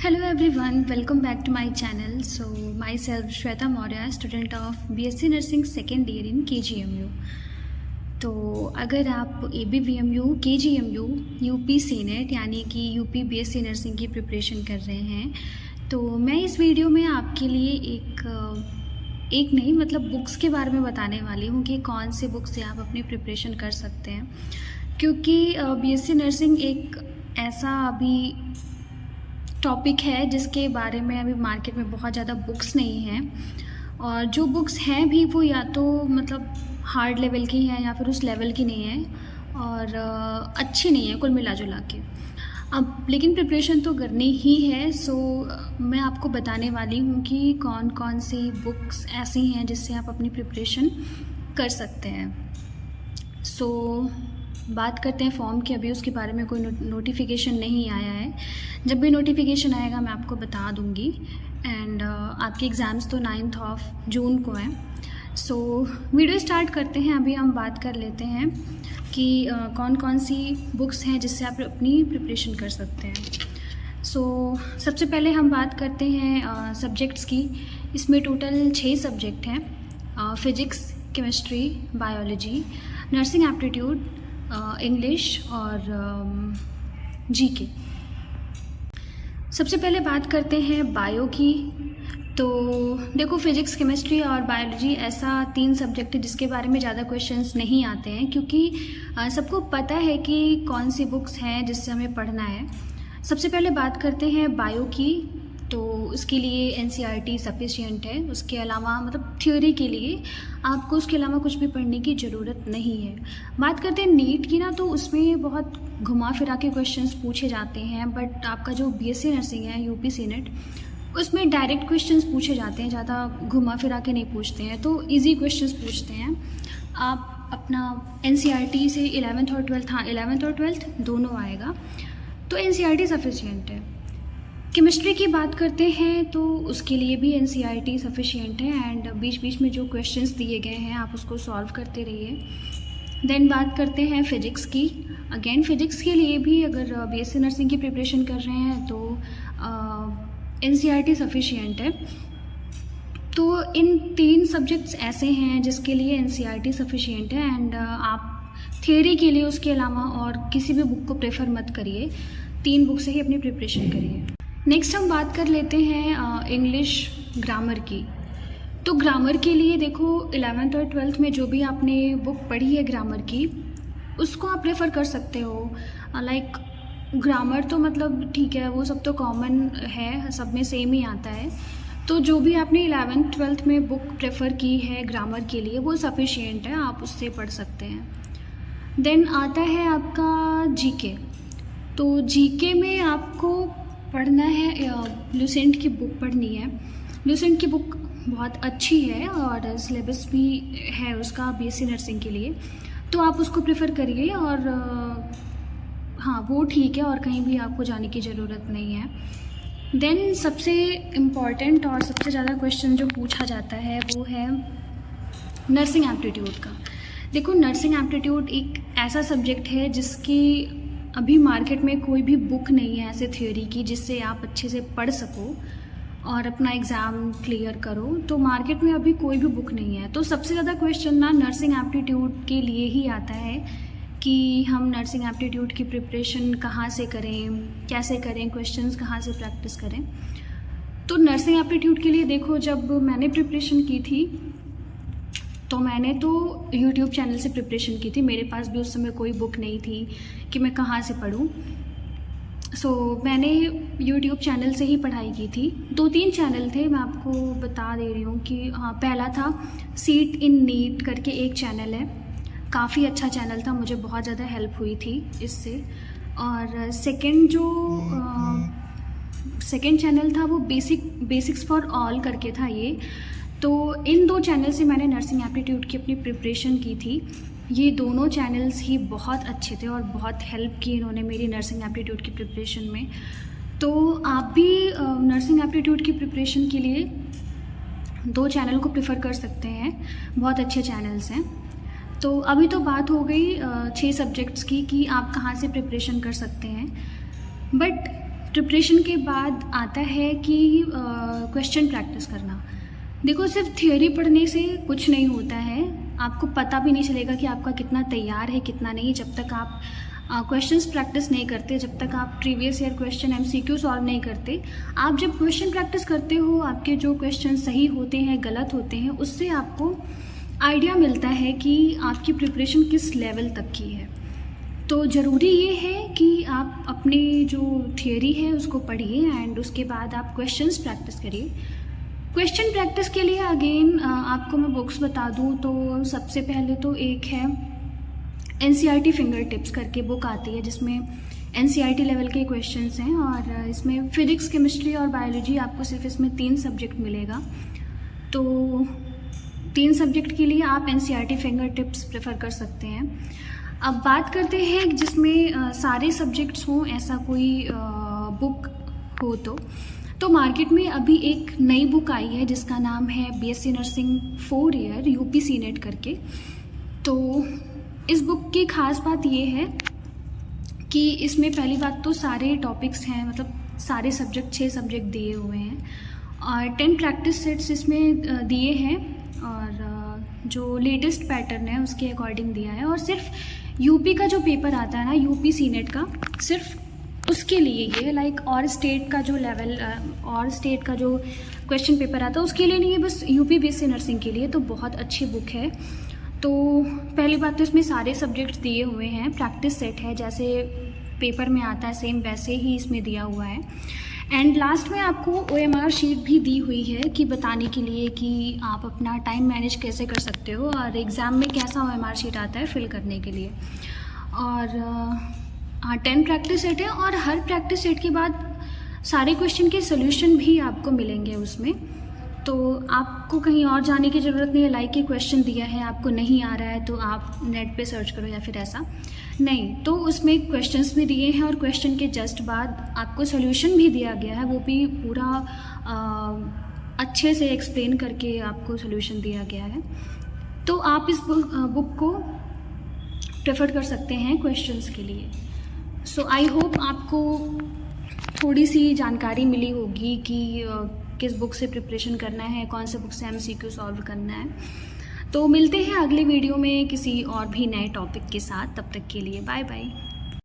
Hello everyone, welcome back to my channel. So myself Shweta Maurya, student of BSc Nursing second year in KGMU. तो अगर आप ABVMU, KGMU, UP senate यानी कि UP BSc nursing की preparation कर रहे हैं तो मैं इस वीडियो में आपके लिए एक नहीं मतलब बुक्स के बारे में बताने वाली हूँ कि कौन से बुक्स से आप अपनी प्रिपरेशन कर सकते हैं, क्योंकि BSc नर्सिंग एक ऐसा अभी टॉपिक है जिसके बारे में अभी मार्केट में बहुत ज़्यादा बुक्स नहीं हैं, और जो बुक्स हैं भी वो या तो मतलब हार्ड लेवल की हैं या फिर उस लेवल की नहीं है और अच्छी नहीं है कुल मिला जुला के। अब लेकिन प्रिपरेशन तो करनी ही है, सो मैं आपको बताने वाली हूँ कि कौन कौन सी बुक्स ऐसी हैं जिससे आप अपनी प्रिपरेशन कर सकते हैं। सो बात करते हैं फॉर्म की। अभी उसके बारे में कोई नोटिफिकेशन नहीं आया है, जब भी नोटिफिकेशन आएगा मैं आपको बता दूंगी। एंड आपके एग्ज़ाम्स तो 9 जून को हैं। सो वीडियो स्टार्ट करते हैं। अभी हम बात कर लेते हैं कि कौन कौन सी बुक्स हैं जिससे आप अपनी प्रिपरेशन कर सकते हैं। सो सबसे पहले हम बात करते हैं सब्जेक्ट्स की। इसमें टोटल 6 सब्जेक्ट हैं, physics, chemistry, biology, nursing aptitude, English और जीके। सबसे पहले बात करते हैं बायो की। तो देखो, फिजिक्स, केमिस्ट्री और बायोलॉजी ऐसा 3 सब्जेक्ट है जिसके बारे में ज़्यादा क्वेश्चंस नहीं आते हैं, क्योंकि सबको पता है कि कौन सी बुक्स हैं जिससे हमें पढ़ना है। सबसे पहले बात करते हैं बायो की। तो उसके लिए एनसीईआरटी सफिशिएंट है, उसके अलावा मतलब थ्योरी के लिए आपको उसके अलावा कुछ भी पढ़ने की ज़रूरत नहीं है। बात करते हैं नीट की ना, तो उसमें बहुत घुमा फिरा के क्वेश्चंस पूछे जाते हैं, बट आपका जो बीएससी नर्सिंग है यूपी सीनेट, उसमें डायरेक्ट क्वेश्चंस पूछे जाते हैं, ज़्यादा घुमा फिरा के नहीं पूछते हैं, तो इजी क्वेश्चंस पूछते हैं। आप अपना एनसीईआरटी से 11th और 12th, हाँ 11th और 12th दोनों आएगा, तो एनसीईआरटी सफिशिएंट है। केमिस्ट्री की बात करते हैं तो उसके लिए भी एनसीईआरटी सफिशिएंट है, एंड बीच बीच में जो क्वेश्चंस दिए गए हैं आप उसको सॉल्व करते रहिए। देन बात करते हैं फिजिक्स की। अगेन फिजिक्स के लिए भी अगर बीएससी नर्सिंग की प्रिपरेशन कर रहे हैं तो एनसीईआरटी सफिशिएंट है। तो इन 3 सब्जेक्ट्स ऐसे हैं जिसके लिए एनसीईआरटी सफिशिएंट है, एंड आप थियरी के लिए उसके अलावा और किसी भी बुक को प्रेफर मत करिए, 3 बुक से ही अपनी प्रिपरेशन करिए। नेक्स्ट हम बात कर लेते हैं इंग्लिश ग्रामर की। तो ग्रामर के लिए देखो, 11th और 12th में जो भी आपने बुक पढ़ी है ग्रामर की, उसको आप प्रेफर कर सकते हो। लाइक ग्रामर तो मतलब ठीक है, वो सब तो कॉमन है, सब में सेम ही आता है। तो जो भी आपने 11th 12th में बुक प्रेफर की है ग्रामर के लिए वो सफिशिएंट है, आप उससे पढ़ सकते हैं। देन आता है आपका जीके। तो जीके में आपको पढ़ना है, लुसेंट की बुक पढ़नी है। लुसेंट की बुक बहुत अच्छी है और सिलेबस भी है उसका बीएससी नर्सिंग के लिए, तो आप उसको प्रेफर करिए। और हाँ वो ठीक है, और कहीं भी आपको जाने की ज़रूरत नहीं है। देन सबसे इम्पॉर्टेंट और सबसे ज़्यादा क्वेश्चन जो पूछा जाता है वो है नर्सिंग एप्टीट्यूड का। देखो, नर्सिंग एप्टीट्यूड एक ऐसा सब्जेक्ट है जिसकी अभी मार्केट में कोई भी बुक नहीं है ऐसे थ्योरी की जिससे आप अच्छे से पढ़ सको और अपना एग्ज़ाम क्लियर करो। तो मार्केट में अभी कोई भी बुक नहीं है। तो सबसे ज़्यादा क्वेश्चन ना नर्सिंग एप्टीट्यूड के लिए ही आता है कि हम नर्सिंग एप्टीट्यूड की प्रिपरेशन कहाँ से करें, कैसे करें, क्वेश्चंस कहाँ से प्रैक्टिस करें। तो नर्सिंग एप्टीट्यूड के लिए देखो, जब मैंने प्रिपरेशन की थी तो मैंने तो यूट्यूब चैनल से प्रिपरेशन की थी। मेरे पास भी उस समय कोई बुक नहीं थी कि मैं कहाँ से पढूं। सो मैंने यूट्यूब चैनल से ही पढ़ाई की थी। 2-3 चैनल थे, मैं आपको बता दे रही हूँ कि हाँ, पहला था सीट इन नीट करके एक चैनल है, काफ़ी अच्छा चैनल था, मुझे बहुत ज़्यादा हेल्प हुई थी इससे। और सेकेंड चैनल था वो बेसिक्स फॉर ऑल करके था ये। तो इन 2 चैनल से मैंने नर्सिंग एप्टीट्यूड की अपनी प्रिपरेशन की थी। ये दोनों चैनल्स ही बहुत अच्छे थे और बहुत हेल्प की इन्होंने मेरी नर्सिंग एप्टीट्यूड की प्रिपरेशन में। तो आप भी नर्सिंग एप्टीट्यूड की प्रिपरेशन के लिए 2 चैनल को प्रेफर कर सकते हैं, बहुत अच्छे चैनल्स हैं। तो अभी तो बात हो गई 6 सब्जेक्ट्स की कि आप कहाँ से प्रिपरेशन कर सकते हैं, बट प्रिपरेशन के बाद आता है कि क्वेश्चन प्रैक्टिस करना। देखो, सिर्फ थियोरी पढ़ने से कुछ नहीं होता है, आपको पता भी नहीं चलेगा कि आपका कितना तैयार है कितना नहीं, जब तक आप क्वेश्चंस प्रैक्टिस नहीं करते, जब तक आप previous year question MCQ solve नहीं करते। आप जब क्वेश्चन प्रैक्टिस करते हो, आपके जो क्वेश्चन सही होते हैं गलत होते हैं, उससे आपको आइडिया मिलता है कि आपकी प्रिपरेशन किस लेवल तक की है। तो ज़रूरी ये है कि आप अपनी जो थियोरी है उसको पढ़िए एंड उसके बाद आप क्वेश्चंस प्रैक्टिस करिए। क्वेश्चन प्रैक्टिस के लिए अगेन आपको मैं बुक्स बता दूं तो सबसे पहले तो एक है NCERT फिंगर टिप्स करके बुक आती है, जिसमें NCERT लेवल के क्वेश्चंस हैं और इसमें फिजिक्स, केमिस्ट्री और बायोलॉजी, आपको सिर्फ इसमें 3 सब्जेक्ट मिलेगा। तो 3 सब्जेक्ट के लिए आप NCERT फिंगर टिप्स प्रेफर कर सकते हैं। अब बात करते हैं जिसमें सारे सब्जेक्ट्स हों, ऐसा कोई बुक हो तो मार्केट में अभी एक नई बुक आई है जिसका नाम है BSc nursing 4 year UP CNET करके। तो इस बुक की ख़ास बात ये है कि इसमें पहली बात तो सारे टॉपिक्स हैं, मतलब सारे सब्जेक्ट 6 सब्जेक्ट दिए हुए हैं और 10 प्रैक्टिस सेट्स इसमें दिए हैं और जो लेटेस्ट पैटर्न है उसके अकॉर्डिंग दिया है। और सिर्फ यूपी का जो पेपर आता है ना, UP CNET का, सिर्फ उसके लिए ये लाइक और स्टेट का जो लेवल और स्टेट का जो क्वेश्चन पेपर आता है उसके लिए नहीं है, बस UP BSc नर्सिंग के लिए। तो बहुत अच्छी बुक है। तो पहली बात तो इसमें सारे सब्जेक्ट्स दिए हुए हैं, प्रैक्टिस सेट है, जैसे पेपर में आता है सेम वैसे ही इसमें दिया हुआ है। एंड लास्ट में आपको OMR शीट भी दी हुई है कि बताने के लिए कि आप अपना टाइम मैनेज कैसे कर सकते हो और एग्ज़ाम में कैसा OMR शीट आता है फिल करने के लिए। और 10 प्रैक्टिस सेट है और हर प्रैक्टिस सेट के बाद सारे क्वेश्चन के सोल्यूशन भी आपको मिलेंगे उसमें। तो आपको कहीं और जाने की ज़रूरत नहीं है, लाइक ये क्वेश्चन दिया है आपको नहीं आ रहा है तो आप नेट पे सर्च करो या फिर ऐसा नहीं। तो उसमें क्वेश्चंस भी दिए हैं और क्वेश्चन के जस्ट बाद आपको सोल्यूशन भी दिया गया है, वो भी पूरा अच्छे से एक्सप्लेन करके आपको सोल्यूशन दिया गया है। तो आप इस बुक को प्रेफर कर सकते हैं क्वेश्चंस के लिए। सो आई होप आपको थोड़ी सी जानकारी मिली होगी कि किस बुक से प्रिपरेशन करना है, कौन से बुक से MCQ सॉल्व करना है। तो मिलते हैं अगले वीडियो में किसी और भी नए टॉपिक के साथ, तब तक के लिए बाय बाय।